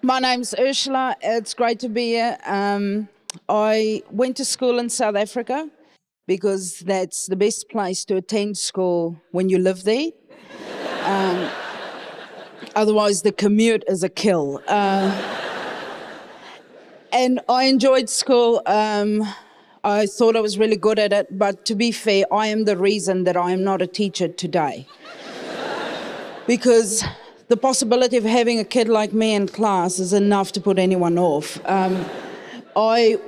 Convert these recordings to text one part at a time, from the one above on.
My name's Urzila. It's great to be here. I went to school in South Africa because that's the best place to attend school when you live there. Otherwise, the commute is a kill. And I enjoyed school. I thought I was really good at it, but to be fair, I am the reason that I am not a teacher today. Because the possibility of having a kid like me in class is enough to put anyone off. I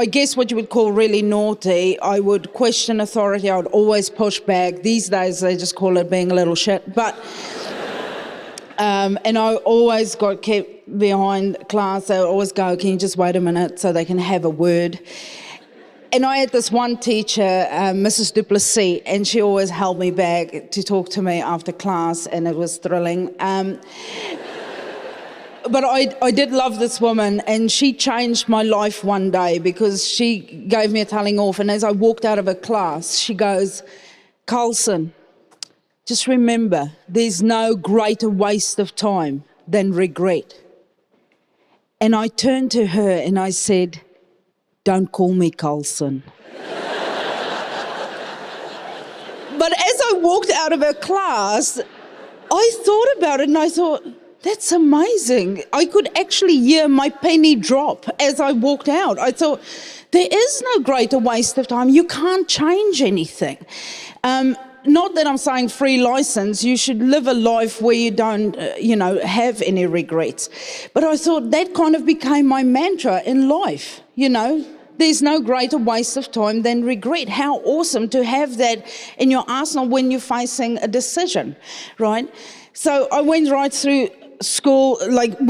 guess, what you would call really naughty. I would question authority. I would always push back. These days, they just call it being a little shit. But and I always got kept behind class. They would always go, "Can you just wait a minute so they can have a word?" And I had this one teacher, Mrs. Duplessis, and she always held me back to talk to me after class, and it was thrilling. But I did love this woman, and she changed my life one day because she gave me a telling off. And as I walked out of her class, she goes, "Carlson, just remember, there's no greater waste of time than regret." And I turned to her and I said, "Don't call me Carlson." But as I walked out of her class, I thought about it and I thought, that's amazing. I could actually hear my penny drop as I walked out. I thought, there is no greater waste of time. You can't change anything. Not that I'm saying free license. You should live a life where you don't, have any regrets. But I thought that kind of became my mantra in life, There's no greater waste of time than regret. How awesome to have that in your arsenal when you're facing a decision, right? So I went right through school,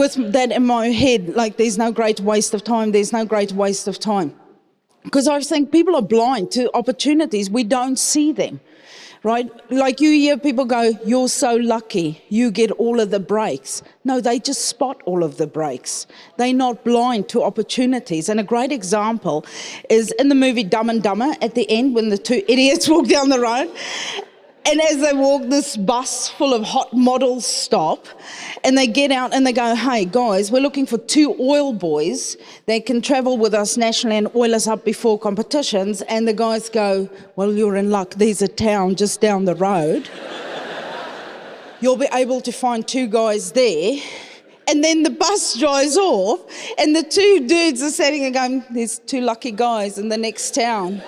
with that in my head, there's no greater waste of time, there's no greater waste of time. Because I think people are blind to opportunities. We don't see them. Right? You hear people go, "You're so lucky, you get all of the breaks." No, they just spot all of the breaks. They're not blind to opportunities. And a great example is in the movie Dumb and Dumber at the end when the two idiots walk down the road. And as they walk, this bus full of hot models stop and they get out and they go, "Hey guys, we're looking for 2 oil boys that can travel with us nationally and oil us up before competitions." And the guys go, "Well, you're in luck. There's a town just down the road. You'll be able to find 2 guys there." And then the bus drives off and the 2 dudes are sitting and going, "There's 2 lucky guys in the next town.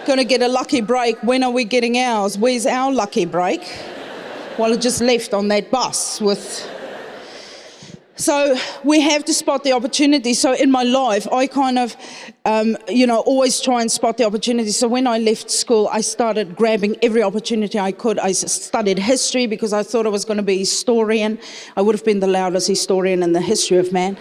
Going to get a lucky break. When are we getting ours? Where's our lucky break?" Well, it just left on that bus with... So we have to spot the opportunity. So in my life, I kind of, always try and spot the opportunity. So when I left school, I started grabbing every opportunity I could. I studied history because I thought I was going to be a historian. I would have been the loudest historian in the history of man.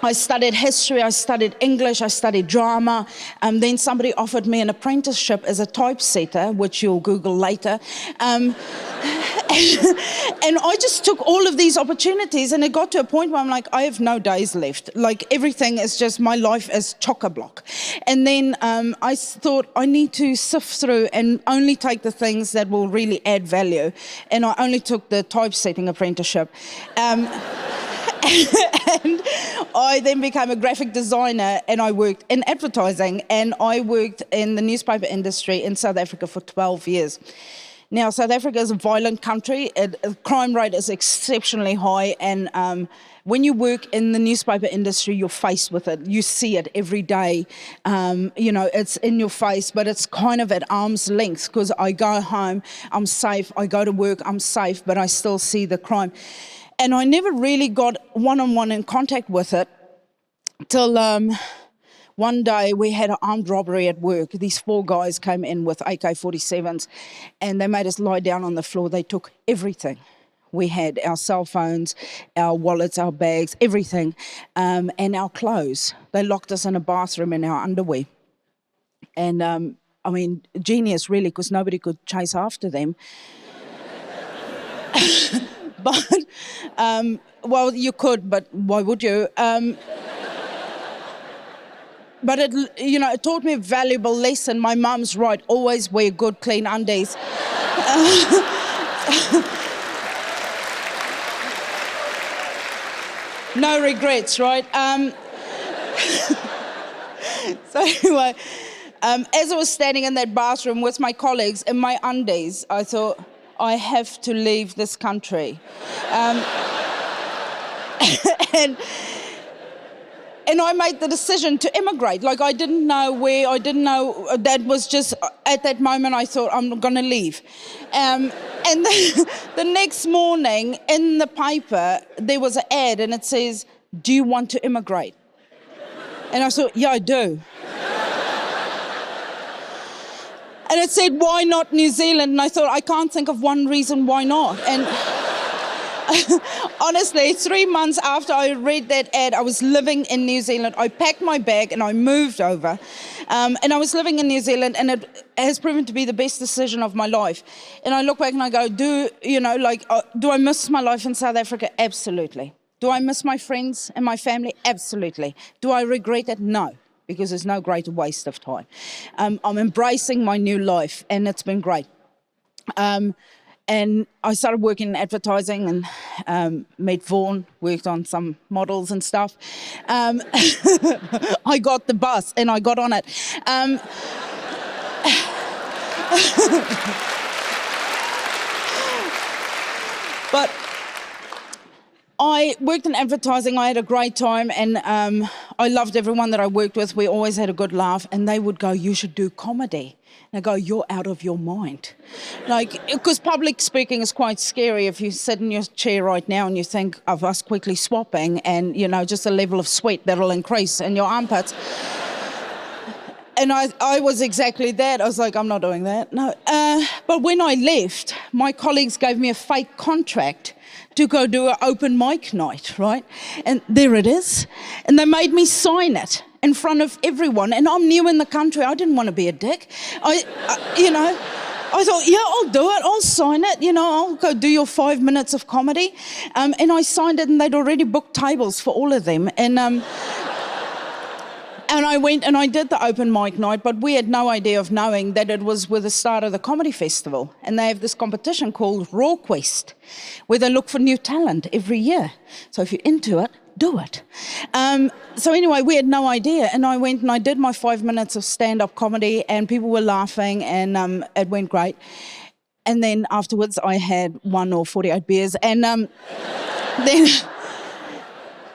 I studied history, I studied English, I studied drama. Then somebody offered me an apprenticeship as a typesetter, which you'll Google later. And I just took all of these opportunities, and it got to a point where I'm like, I have no days left. Everything is just, my life is chock-a-block. And then I thought I need to sift through and only take the things that will really add value. And I only took the typesetting apprenticeship. And I then became a graphic designer, and I worked in advertising, and I worked in the newspaper industry in South Africa for 12 years. Now, South Africa is a violent country. The crime rate is exceptionally high, and when you work in the newspaper industry, you're faced with it. You see it every day. It's in your face, but it's kind of at arm's length, because I go home, I'm safe. I go to work, I'm safe, but I still see the crime. And I never really got one-on-one in contact with it till one day we had an armed robbery at work. These 4 guys came in with AK-47s and they made us lie down on the floor. They took everything. We had our cell phones, our wallets, our bags, everything, and our clothes. They locked us in a bathroom in our underwear. And, genius really, because nobody could chase after them. But, you could, but why would you? But it taught me a valuable lesson. My mum's right, always wear good, clean undies. No regrets, right? So anyway, as I was standing in that bathroom with my colleagues in my undies, I thought, I have to leave this country. And I made the decision to immigrate. Like, I didn't know where, I didn't know, that was just, at that moment I thought, I'm gonna leave. And the next morning in the paper, there was an ad and it says, do you want to immigrate? And I thought, yeah, I do. And it said, why not New Zealand? And I thought, I can't think of one reason why not. And honestly, 3 months after I read that ad, I was living in New Zealand. I packed my bag and I moved over. And I was living in New Zealand, and it has proven to be the best decision of my life. And I look back and I go, do I miss my life in South Africa? Absolutely. Do I miss my friends and my family? Absolutely. Do I regret it? No, because there's no greater waste of time. I'm embracing my new life, and it's been great. And I started working in advertising and met Vaughan, worked on some models and stuff. I got the bus and I got on it. But I worked in advertising, I had a great time, and I loved everyone that I worked with. We always had a good laugh, and they would go, you should do comedy. And I go, you're out of your mind. Like, because public speaking is quite scary. If you sit in your chair right now and you think of us quickly swapping and, just a level of sweat that'll increase in your armpits. And I was exactly that. I was like, I'm not doing that. No. But when I left, my colleagues gave me a fake contract to go do an open mic night, right? And there it is. And they made me sign it in front of everyone. And I'm new in the country. I didn't want to be a dick. I thought, yeah, I'll do it. I'll sign it. I'll go do your 5 minutes of comedy. And I signed it, and they'd already booked tables for all of them. And I went and I did the open mic night, but we had no idea of knowing that it was with the start of the comedy festival. And they have this competition called Raw Quest, where they look for new talent every year. So if you're into it, do it. So anyway, we had no idea. And I went and I did my 5 minutes of stand-up comedy, and people were laughing, and it went great. And then afterwards I had 1 or 48 beers, and then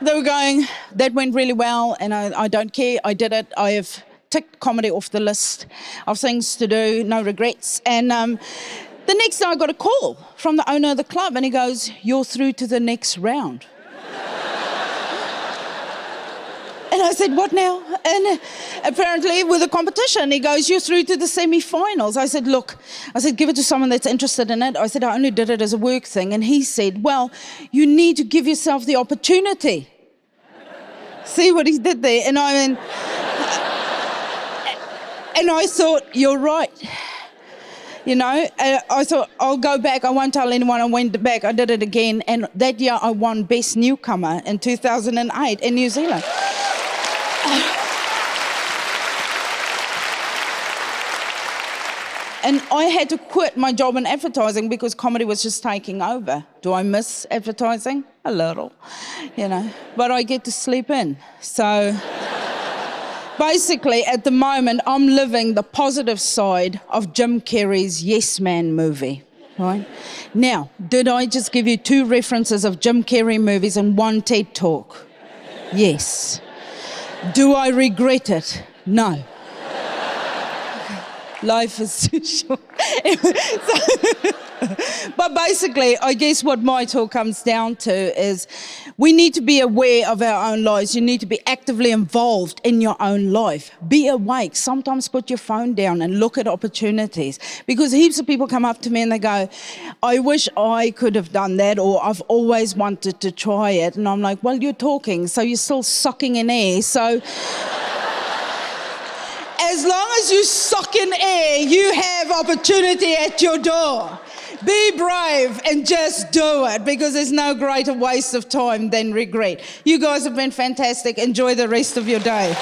they were going, that went really well, and I don't care, I did it. I have ticked comedy off the list of things to do, no regrets. And the next day I got a call from the owner of the club, and he goes, you're through to the next round. And I said, what now? And apparently with the competition, he goes, you're through to the semi-finals. I said, look, give it to someone that's interested in it. I said, I only did it as a work thing. And he said, well, you need to give yourself the opportunity. See what he did there? And I thought, you're right. I thought, I'll go back. I won't tell anyone. I went back. I did it again. And that year I won Best Newcomer in 2008 in New Zealand. And I had to quit my job in advertising because comedy was just taking over. Do I miss advertising? A little, but I get to sleep in. So basically, at the moment, I'm living the positive side of Jim Carrey's Yes Man movie, right? Now, did I just give you 2 references of Jim Carrey movies and 1 TED Talk? Yes. Do I regret it? No. Life is too short. But basically, I guess what my talk comes down to is we need to be aware of our own lives. You need to be actively involved in your own life. Be awake. Sometimes put your phone down and look at opportunities. Because heaps of people come up to me and they go, I wish I could have done that, or I've always wanted to try it. And I'm like, well, you're talking, so you're still sucking in air. So as long as you suck in air, you have opportunity at your door. Be brave and just do it, because there's no greater waste of time than regret. You guys have been fantastic. Enjoy the rest of your day.